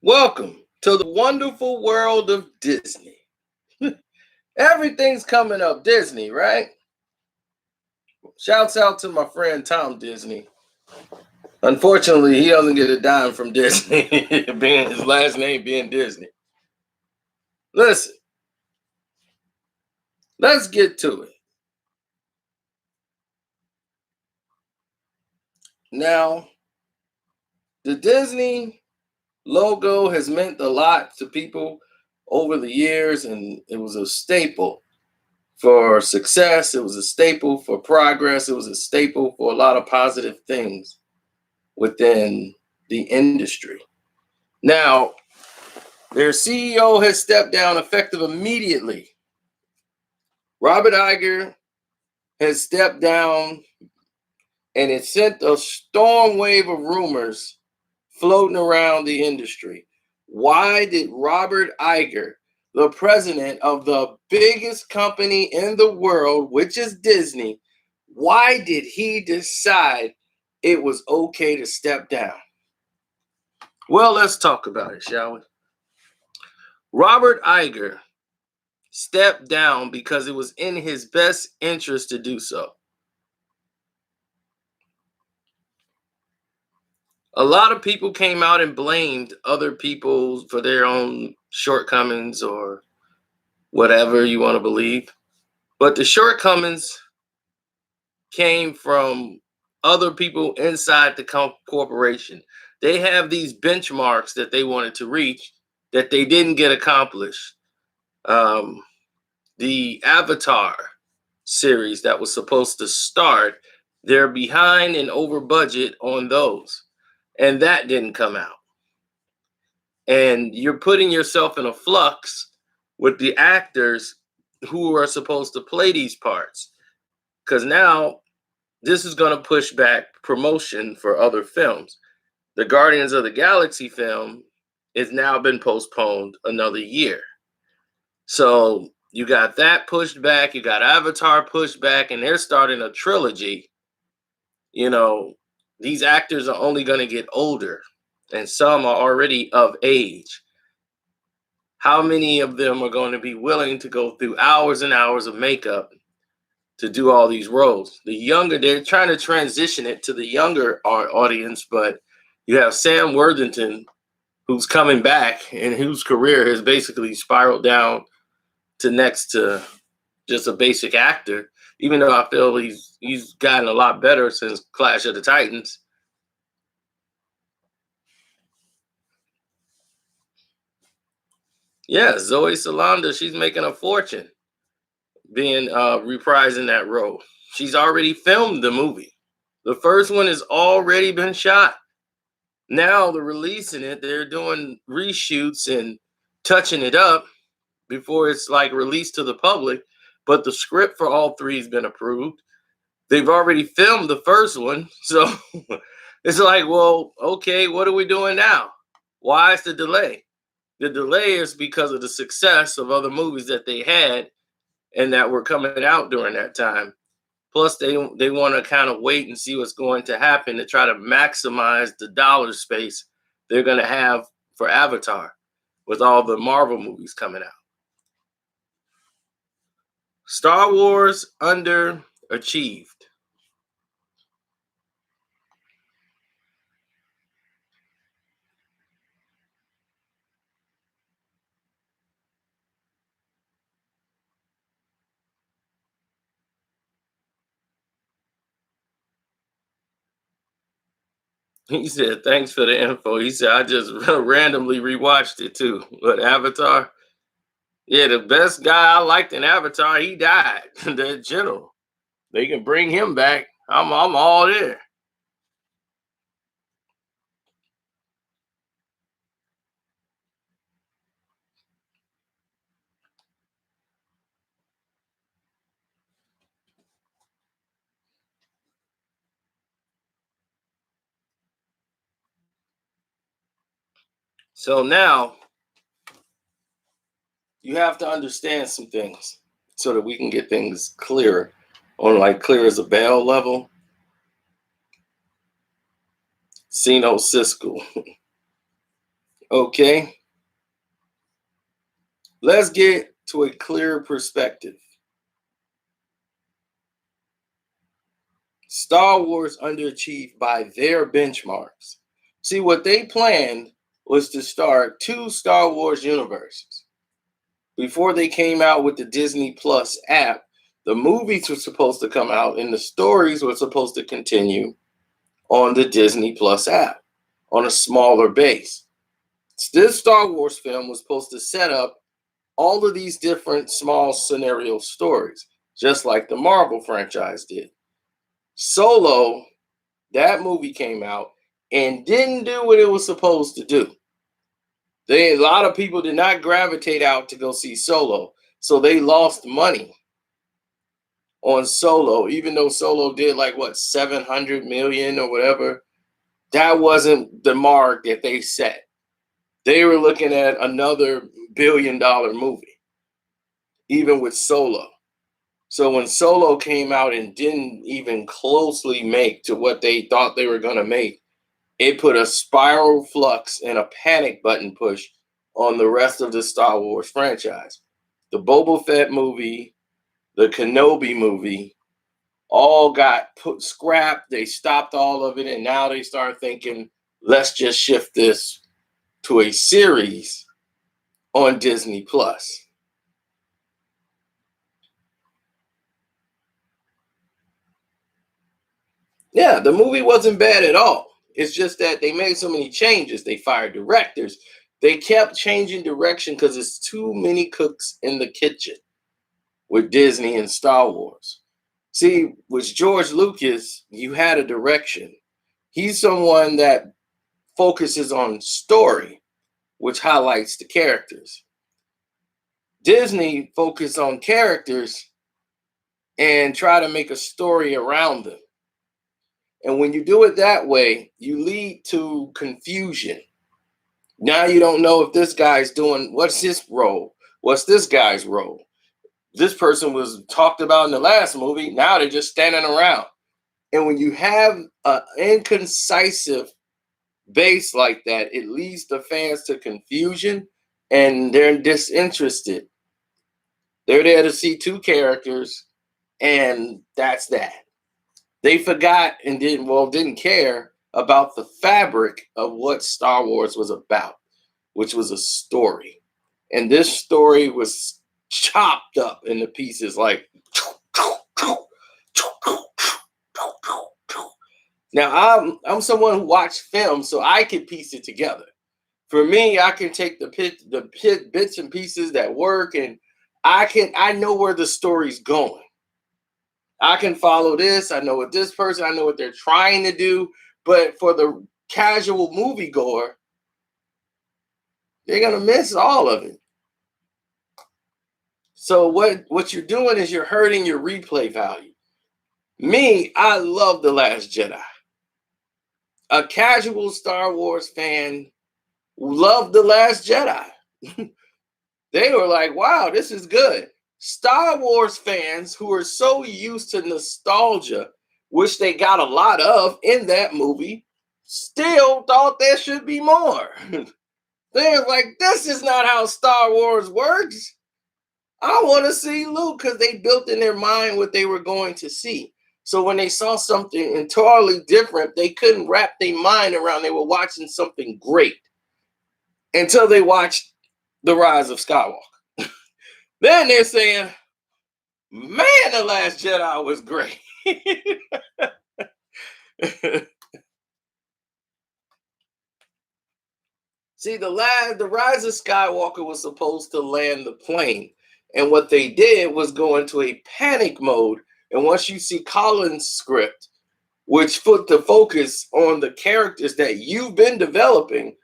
Welcome to the wonderful world of Disney. Everything's coming up Disney, right? Shouts out to my friend Tom Disney. Unfortunately, he doesn't get a dime from Disney, being his last name being Disney. Listen, let's get to it. Now, the Disney logo has meant a lot to people over the years, and it was a staple for success. It was a staple for progress. It was a staple for a lot of positive things within the industry. Now, their CEO has stepped down effective immediately. Robert Iger has stepped down, and it sent a storm wave of rumors floating around the industry. Why did Robert Iger, the president of the biggest company in the world, which is Disney, why did he decide it was okay to step down? Well, let's talk about it, shall we? Robert Iger stepped down because it was in his best interest to do so. A lot of people came out and blamed other people for their own shortcomings or whatever you want to believe. But the shortcomings came from other people inside the corporation. They have these benchmarks that they wanted to reach that they didn't get accomplished. The Avatar series that was supposed to start, they're behind and over budget on those. And that didn't come out. And you're putting yourself in a flux with the actors who are supposed to play these parts. Because now this is going to push back promotion for other films. The Guardians of the Galaxy film has now been postponed another year. So you got that pushed back, you got Avatar pushed back, and they're starting a trilogy. You know, these actors are only going to get older, and some are already of age. How many of them are going to be willing to go through hours and hours of makeup to do all these roles? The younger, they're trying to transition it to the younger audience, but you have Sam Worthington, who's coming back and whose career has basically spiraled down to next to just a basic actor, even though I feel he's gotten a lot better since Clash of the Titans. Yeah, Zoe Salanda, she's making a fortune being reprising that role. She's already filmed the movie. The first one has already been shot. Now they're releasing it. They're doing reshoots and touching it up before it's like released to the public. But the script for all three has been approved. They've already filmed the first one. So it's like, well, okay, what are we doing now? Why is the delay? The delay is because of the success of other movies that they had and that were coming out during that time. Plus, they want to kind of wait and see what's going to happen to try to maximize the dollar space they're going to have for Avatar with all the Marvel movies coming out. Star Wars underachieved. He said, thanks for the info. He said, I just randomly rewatched it too. But Avatar, yeah, the best guy I liked in Avatar, he died. The general. They can bring him back. I'm all there. So now you have to understand some things so that we can get things clearer on like clear as a bell level. Sino Siskel. Okay, let's get to a clear perspective. Star Wars underachieved by their benchmarks. See, what they planned was to start two Star Wars universes. Before they came out with the Disney Plus app, the movies were supposed to come out and the stories were supposed to continue on the Disney Plus app on a smaller base. This Star Wars film was supposed to set up all of these different small scenario stories, just like the Marvel franchise did. Solo, that movie came out and didn't do what it was supposed to do. A lot of people did not gravitate out to go see Solo, so they lost money on Solo, even though Solo did like what 700 million or whatever. That wasn't the mark that they set. They were looking at another $1 billion movie, even with Solo. So when Solo came out and didn't even closely make to what they thought they were going to make, it put a spiral flux and a panic button push on the rest of the Star Wars franchise. The Boba Fett movie, the Kenobi movie, all got put scrapped. They stopped all of it, and now they start thinking, let's just shift this to a series on Disney Plus. Yeah, the movie wasn't bad at all. It's just that they made so many changes. They fired directors. They kept changing direction because it's too many cooks in the kitchen with Disney and Star Wars. See, with George Lucas, you had a direction. He's someone that focuses on story, which highlights the characters. Disney focused on characters and try to make a story around them. And when you do it that way, you lead to confusion. Now you don't know if this guy's doing what's his role, what's this guy's role. This person was talked about in the last movie. Now they're just standing around. And when you have an inconcisive base like that, it leads the fans to confusion and they're disinterested. They're there to see two characters, and that's that. They forgot and didn't care about the fabric of what Star Wars was about, which was a story. And this story was chopped up into pieces like now I'm someone who watched film, so I can piece it together. For me, I can take the bits and pieces that work, and I know where the story's going. I can follow this. I know what this person, I know what they're trying to do. But for the casual moviegoer, they're gonna miss all of it. So what you're doing is you're hurting your replay value. Me, I love The Last Jedi. A casual Star Wars fan loved The Last Jedi. They were like, wow, this is good. Star Wars fans who are so used to nostalgia, which they got a lot of in that movie, still thought there should be more. They're like, this is not how Star Wars works. I want to see Luke, because they built in their mind what they were going to see. So when they saw something entirely different, they couldn't wrap their mind around they were watching something great until they watched The Rise of Skywalker. Then they're saying, man, The Last Jedi was great. See, the Rise of Skywalker was supposed to land the plane. And what they did was go into a panic mode. And once you see Colin's script, which put the focus on the characters that you've been developing,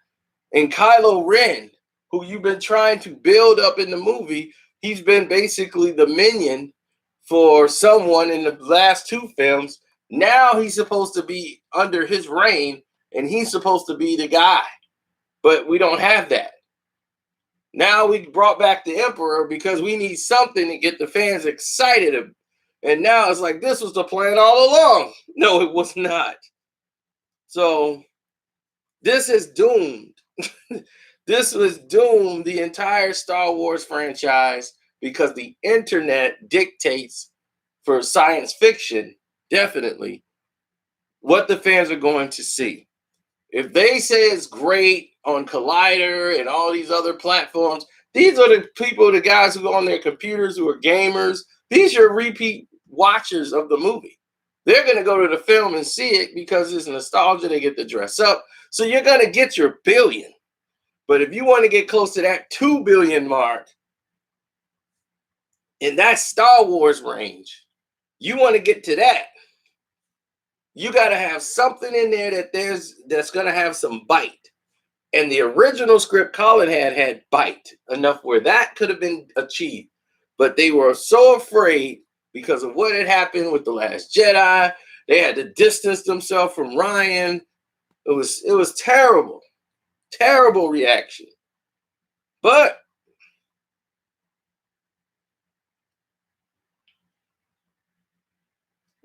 and Kylo Ren, who you've been trying to build up in the movie, he's been basically the minion for someone in the last two films. Now he's supposed to be under his reign, and he's supposed to be the guy. But we don't have that. Now we brought back the Emperor because we need something to get the fans excited. And now it's like, this was the plan all along. No, it was not. So this is doomed. This was doomed, the entire Star Wars franchise, because the internet dictates for science fiction, definitely, what the fans are going to see. If they say it's great on Collider and all these other platforms, these are the people, the guys who go on their computers, who are gamers. These are repeat watchers of the movie. They're going to go to the film and see it because it's nostalgia. They get to dress up. So you're going to get your billion. But if you want to get close to that 2 billion mark in that Star Wars range, you want to get to that, you got to have something in there that's going to have some bite. And the original script Colin had bite enough where that could have been achieved. But they were so afraid because of what had happened with The Last Jedi. They had to distance themselves from Ryan. It was terrible, terrible reaction. But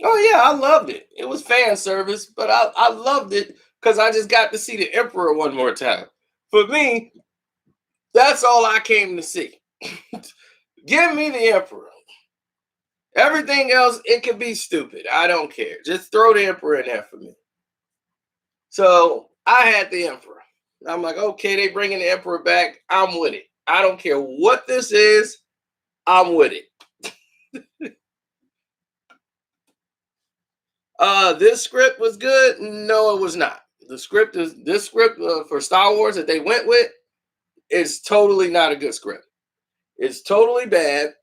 oh yeah, I loved it. It was fan service, but I loved it because I just got to see the Emperor one more time. For me, that's all I came to see. Give me the Emperor. Everything else, it could be stupid. I don't care. Just throw the Emperor in there for me. So I had the Emperor. I'm like, okay, they bringing the Emperor back. I'm with it. I don't care what this is. I'm with it. This script was good. No, it was not. This script for Star Wars that they went with is totally not a good script. It's totally bad.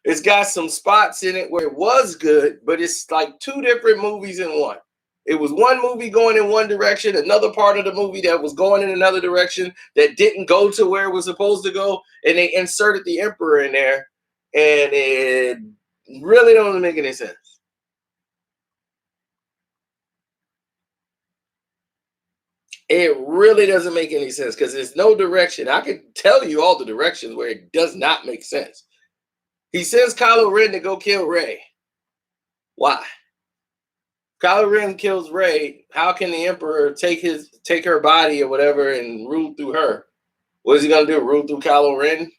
It's got some spots in it where it was good, but it's like two different movies in one. It was one movie going in one direction, another part of the movie that was going in another direction that didn't go to where it was supposed to go, and they inserted the Emperor in there, and it really doesn't make any sense. It really doesn't make any sense because there's no direction. I can tell you all the directions where it does not make sense. He sends Kylo Ren to go kill Rey. Why? Kylo Ren kills Rey. How can the Emperor take her body or whatever and rule through her? What is he gonna do? Rule through Kylo Ren,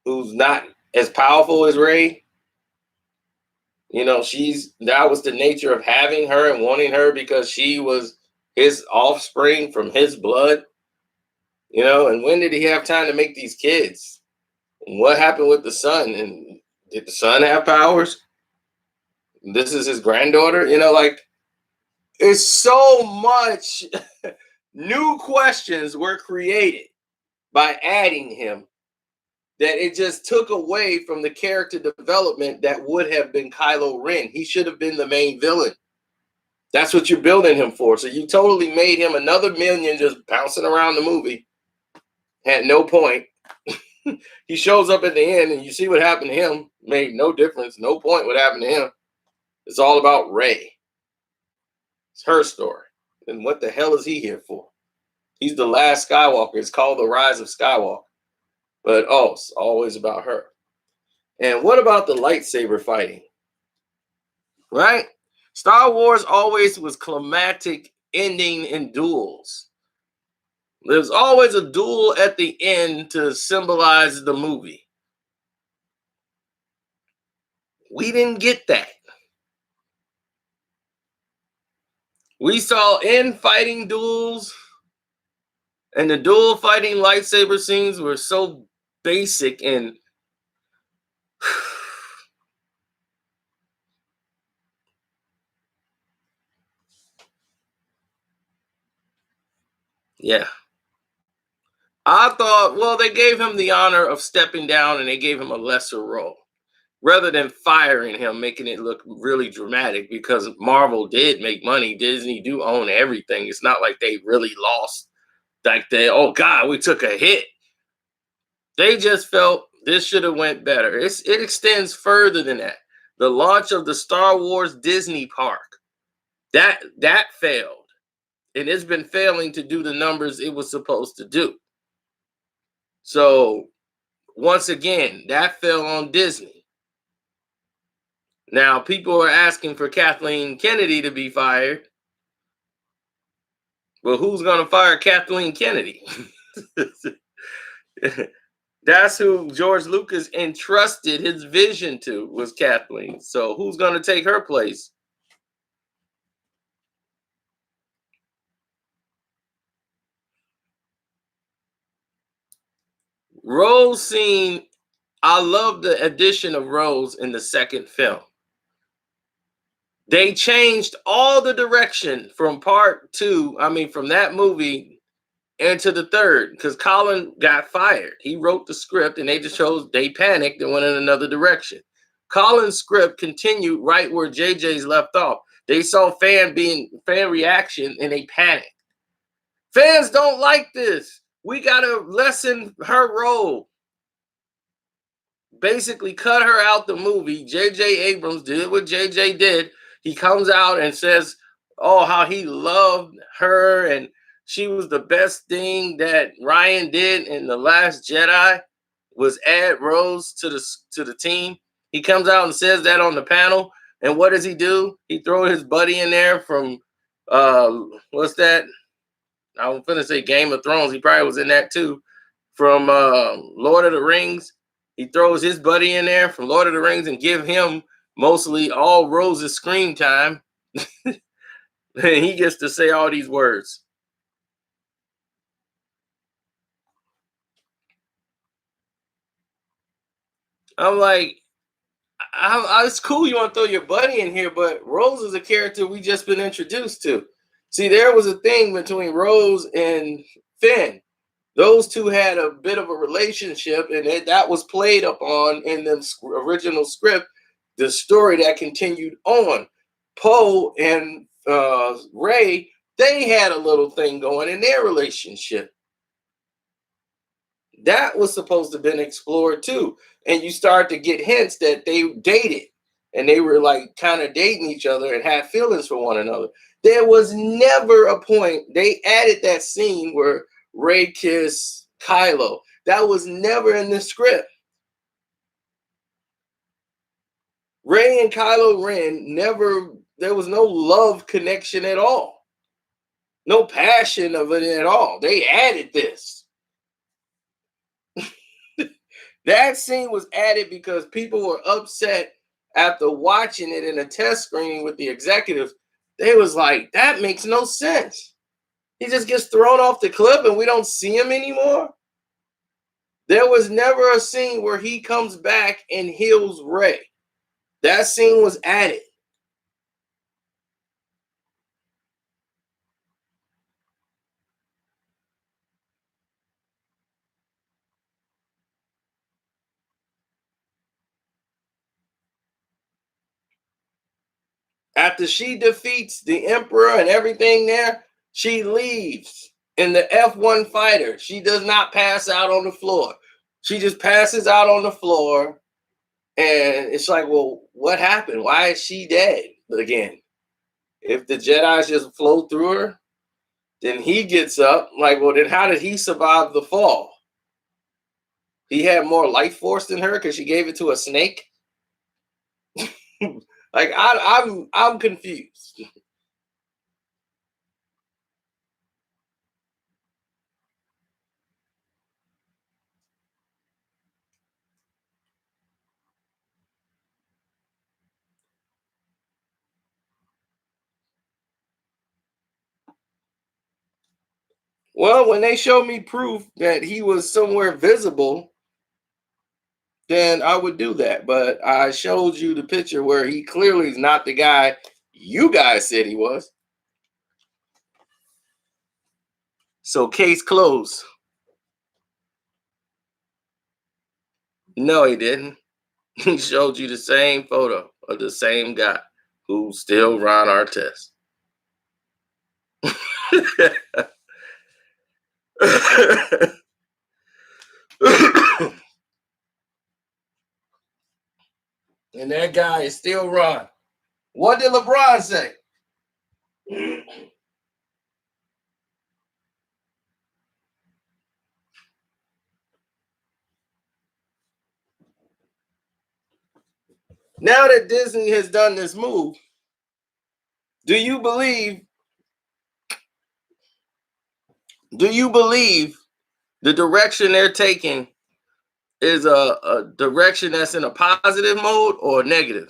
who's not as powerful as Rey? You know, that was the nature of having her and wanting her because she was his offspring from his blood. You know, and when did he have time to make these kids? And what happened with the son? And did the son have powers? This is his granddaughter. You know, like it's so much new questions were created by adding him that it just took away from the character development that would have been Kylo Ren. He should have been the main villain. That's what you're building him for. So you totally made him another minion just bouncing around the movie. Had no point. He shows up at the end and you see what happened to him. Made no difference. No point what happened to him. It's all about Rey. It's her story. And what the hell is he here for? He's the last Skywalker. It's called The Rise of Skywalker. But it's always about her. And what about the lightsaber fighting? Right? Star Wars always was climactic ending in duels. There's always a duel at the end to symbolize the movie. We didn't get that. We saw infighting duels, and the duel fighting lightsaber scenes were so basic and yeah. I thought, well, they gave him the honor of stepping down and they gave him a lesser role rather than firing him, making it look really dramatic because Marvel did make money. Disney do own everything. It's not like they really lost. Like oh God, we took a hit. They just felt this should have went better. It extends further than that. The launch of the Star Wars Disney park, that failed. And it's been failing to do the numbers it was supposed to do. So once again, that fell on Disney. Now people are asking for Kathleen Kennedy to be fired. Well, who's going to fire Kathleen Kennedy? That's who George Lucas entrusted his vision to, was Kathleen. So who's going to take her place? Rose scene, I love the addition of Rose in the second film. They changed all the direction from part two, I mean, from that movie into the third, because Colin got fired. He wrote the script and they panicked and went in another direction. Colin's script continued right where JJ's left off. They saw fan reaction and they panicked. Fans don't like this. We gotta lessen her role. Basically cut her out the movie. J.J. Abrams did what J.J. did. He comes out and says, oh, how he loved her and she was the best thing that Ryan did in The Last Jedi was add Rose to the team. He comes out and says that on the panel. And what does he do? He throws his buddy in there from what's that? I was gonna say Game of Thrones. He probably was in that too. From Lord of the Rings. He throws his buddy in there from Lord of the Rings and give him mostly all Rose's screen time. And he gets to say all these words. I'm like, it's cool you want to throw your buddy in here, but Rose is a character we just been introduced to. See, there was a thing between Rose and Finn. Those two had a bit of a relationship, and that was played upon in the original script, the story that continued on. Poe and Ray, they had a little thing going in their relationship. That was supposed to have been explored too. And you start to get hints that they dated and they were like kind of dating each other and had feelings for one another. There was never a point. They added that scene where Ray kissed Kylo. That was never in the script. Ray and Kylo Ren never, there was no love connection at all. No passion of it at all. They added this. That scene was added because people were upset after watching it in a test screening with the executives. They was like, that makes no sense. He just gets thrown off the cliff and we don't see him anymore. There was never a scene where he comes back and heals Ray. That scene was added. After she defeats the Emperor and everything there, she leaves in the F1 fighter. She does not pass out on the floor. She just passes out on the floor. And it's like, well, what happened? Why is she dead again? If the Jedi's just flow through her, then he gets up. Like, well, then how did he survive the fall? He had more life force than her because she gave it to a snake. Like, I'm confused. Well, when they showed me proof that he was somewhere visible, then I would do that. But I showed you the picture where he clearly is not the guy you guys said he was. So case closed. No, he didn't. He showed you the same photo of the same guy who still Ron Artest. And that guy is still Ron. What did LeBron say? Now that Disney has done this move, do you believe Do you believe the direction they're taking is a direction that's in a positive mode or negative?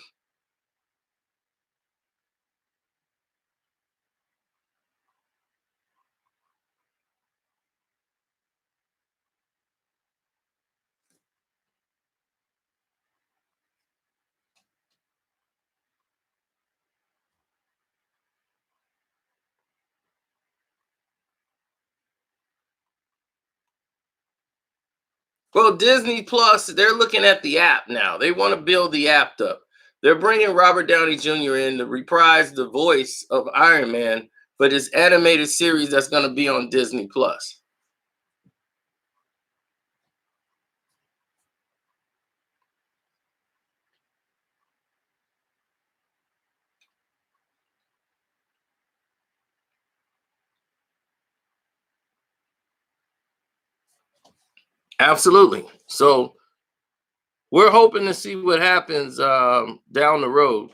Well, Disney Plus, they're looking at the app now. They want to build the app up. They're bringing Robert Downey Jr. in to reprise the voice of Iron Man for this animated series that's going to be on Disney Plus. Absolutely. So we're hoping to see what happens down the road.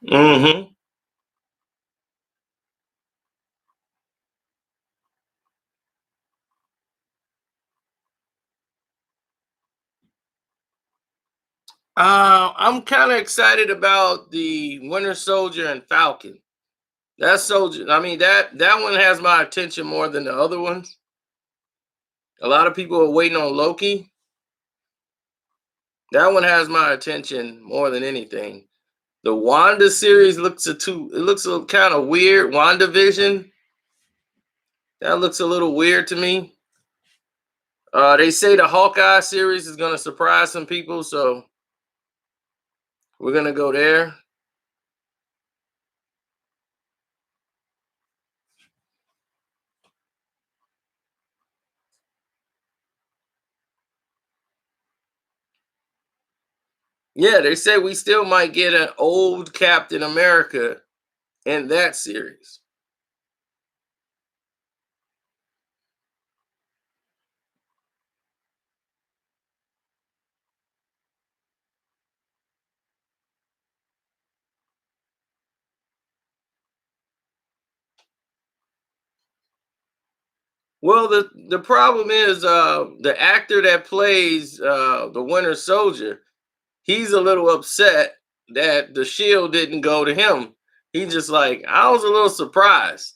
Hmm. I'm kind of excited about the Winter Soldier and Falcon. That soldier, I mean that one has my attention more than the other ones. A lot of people are waiting on Loki. That one has my attention more than anything. The Wanda series looks it looks a kind of weird. WandaVision, that looks a little weird to me. They say the Hawkeye series is gonna surprise some people, so we're gonna go there. Yeah, they say we still might get an old Captain America in that series. Well, the problem is the actor that plays the Winter Soldier, he's a little upset that the shield didn't go to him. He just like, I was a little surprised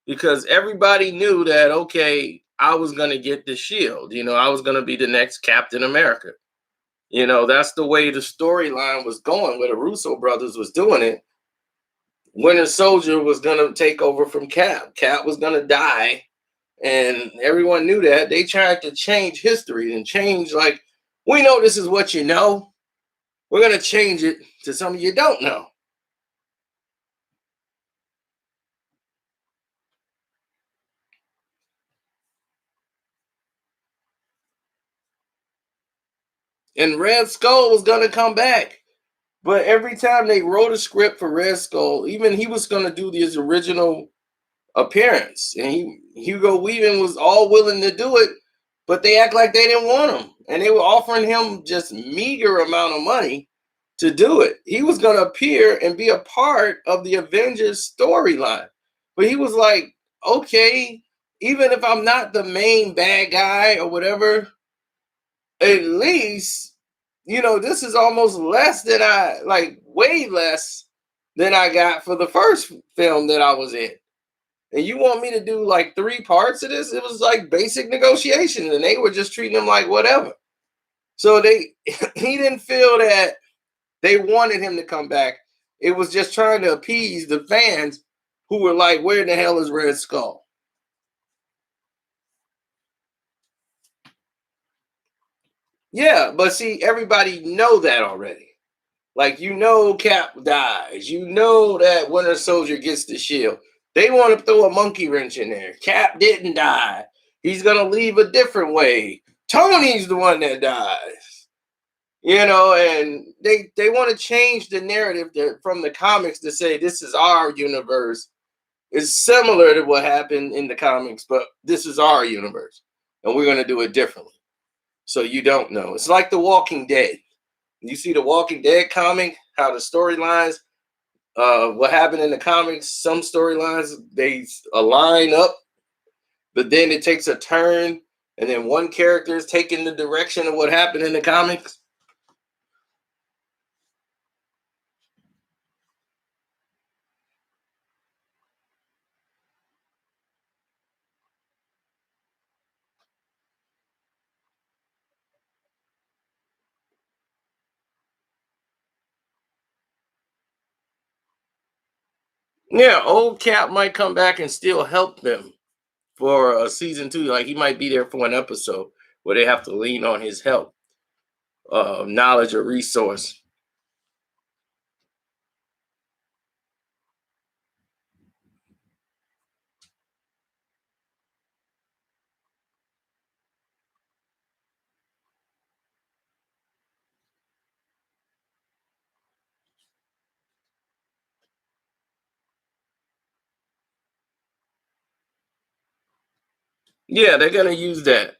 because everybody knew that, okay, I was going to get the shield. I was going to be the next Captain America. That's the way the storyline was going, where the Russo brothers was doing it. Winter Soldier was going to take over from Cap. Cap was going to die, and everyone knew that. They tried to change history and change, like, we know this is what you know. We're going to change it to something you don't know. And Red Skull was going to come back. But every time they wrote a script for Red Skull, even he was going to do his original appearance. And Hugo Weaving was all willing to do it, but they act like they didn't want him. And they were offering him just meager amount of money to do it. He was going to appear and be a part of the Avengers storyline. But he was like, okay, even if I'm not the main bad guy or whatever, at least, this is almost less than way less than I got for the first film that I was in. And you want me to do like three parts of this? It was like basic negotiations, and they were just treating him like whatever. So he didn't feel that they wanted him to come back. It was just trying to appease the fans who were like, "Where the hell is Red Skull?" Yeah, but see, everybody know that already. Like Cap dies. You know that Winter Soldier gets the shield. They want to throw a monkey wrench in there. Cap didn't die. He's gonna leave a different way. Tony's the one that dies. And they want to change the narrative from the comics to say this is our universe. It's similar to what happened in the comics, but this is our universe, and we're gonna do it differently. So you don't know. It's like The Walking Dead. You see the Walking Dead comic, how the storylines, what happened in the comics, some storylines they align up, but then it takes a turn, and then one character is taking the direction of what happened in the comics. Yeah, old Cap might come back and still help them for a season two. Like he might be there for an episode where they have to lean on his help, knowledge, or resource. Yeah, they're gonna use that.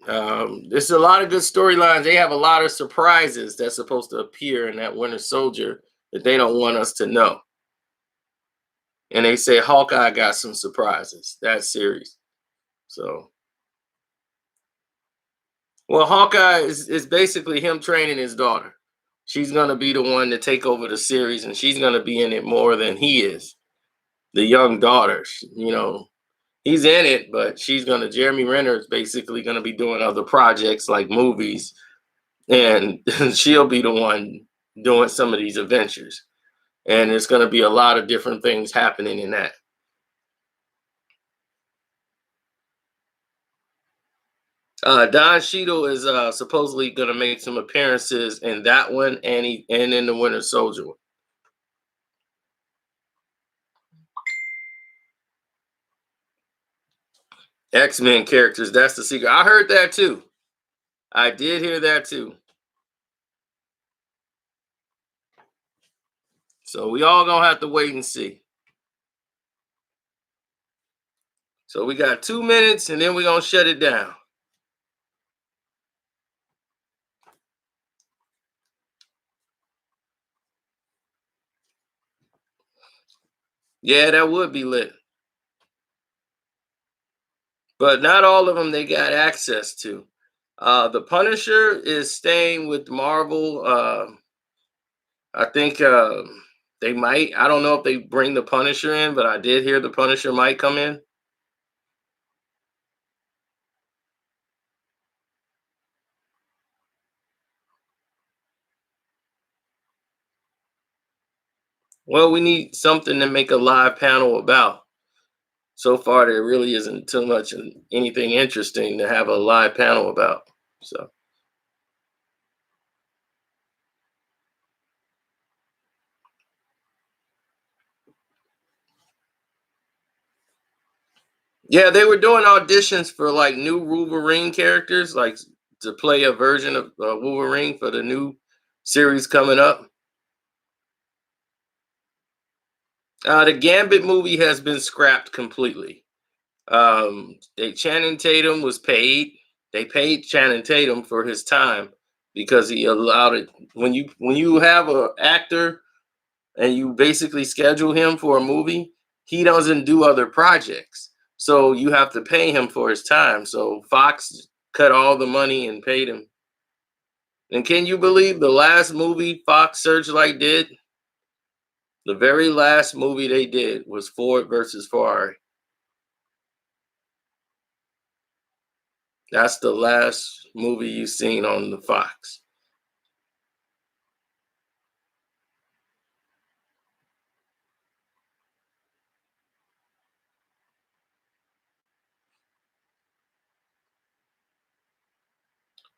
There's a lot of good storylines. They have a lot of surprises that's supposed to appear in that Winter Soldier that they don't want us to know. And they say Hawkeye got some surprises that series. So, well, Hawkeye is basically him training his daughter. She's gonna be the one to take over the series, and she's gonna be in it more than he is. The young daughter, he's in it, but Jeremy Renner is basically gonna be doing other projects like movies, and she'll be the one doing some of these adventures. And there's going to be a lot of different things happening in that. Don Cheadle is supposedly going to make some appearances in that one, and in the Winter Soldier one. X-Men characters. That's the secret. I heard that too. I did hear that too. So we all gonna have to wait and see. So we got 2 minutes, and then we're gonna shut it down. Yeah, that would be lit. But not all of them they got access to. The Punisher is staying with Marvel. I think they might. I don't know if they bring the Punisher in, but I did hear the Punisher might come in. Well, we need something to make a live panel about. So far, there really isn't too much anything interesting to have a live panel about. So, yeah, they were doing auditions for like new Wolverine characters, like to play a version of Wolverine for the new series coming up. The Gambit movie has been scrapped completely. Channing Tatum was paid. They paid Channing Tatum for his time because he allowed it. When you have an actor and you basically schedule him for a movie, he doesn't do other projects. So you have to pay him for his time. So Fox cut all the money and paid him. And can you believe the last movie Fox Searchlight did? The very last movie they did was Ford versus Ferrari. That's the last movie you've seen on the Fox.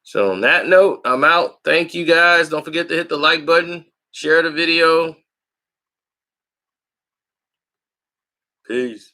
So on that note, I'm out. Thank you guys. Don't forget to hit the like button, share the video. Peace.